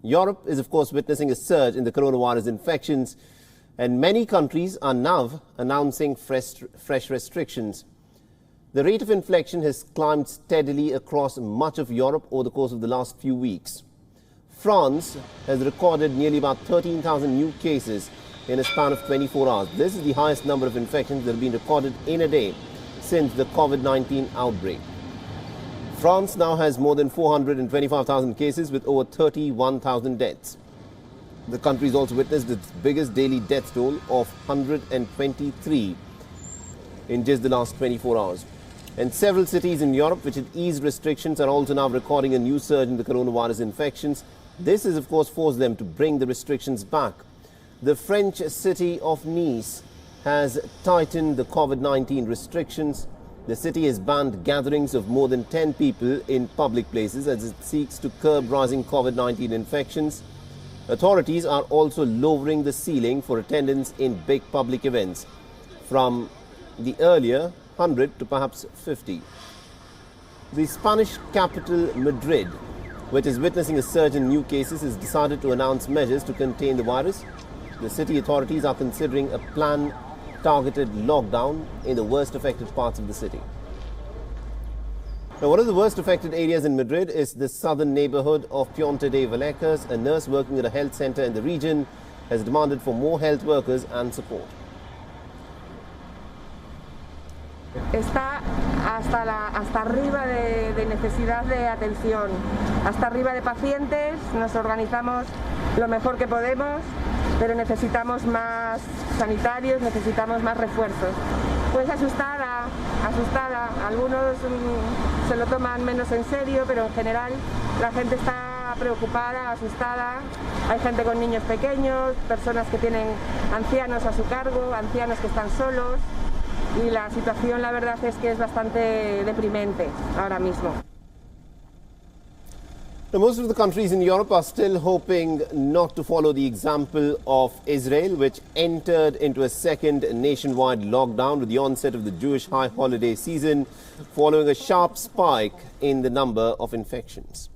Europe is, of course, witnessing a surge in the coronavirus infections, and many countries are now announcing fresh restrictions. The rate of infection has climbed steadily across much of Europe over the course of the last few weeks. France has recorded nearly about 13,000 new cases in a span of 24 hours. This is the highest number of infections that have been recorded in a day since the COVID-19 outbreak. France now has more than 425,000 cases with over 31,000 deaths. The country has also witnessed its biggest daily death toll of 123 in just the last 24 hours. And several cities in Europe which had eased restrictions are also now recording a new surge in the coronavirus infections. This has, of course, forced them to bring the restrictions back. The French city of Nice has tightened the COVID-19 restrictions. The city has banned gatherings of more than 10 people in public places as it seeks to curb rising COVID-19 infections. Authorities are also lowering the ceiling for attendance in big public events from the earlier 100 to perhaps 50. The Spanish capital, Madrid, which is witnessing a surge in new cases, has decided to announce measures to contain the virus. The city authorities are considering a planned targeted lockdown in the worst affected parts of the city. Now, one of the worst affected areas in Madrid is the southern neighborhood of Puente de Vallecas. A nurse working at a health center in the region has demanded for more health workers and support. Está hasta arriba de necesidad de atención, hasta arriba de pacientes. Nos organizamos lo mejor que podemos, pero necesitamos más sanitarios, necesitamos más refuerzos. Pues asustada, algunos se lo toman menos en serio, pero en general la gente está preocupada, asustada. Hay gente con niños pequeños, personas que tienen ancianos a su cargo, ancianos que están solos, y la situación, la verdad, es que es bastante deprimente ahora mismo. Now, most of the countries in Europe are still hoping not to follow the example of Israel, which entered into a second nationwide lockdown with the onset of the Jewish high holiday season, following a sharp spike in the number of infections.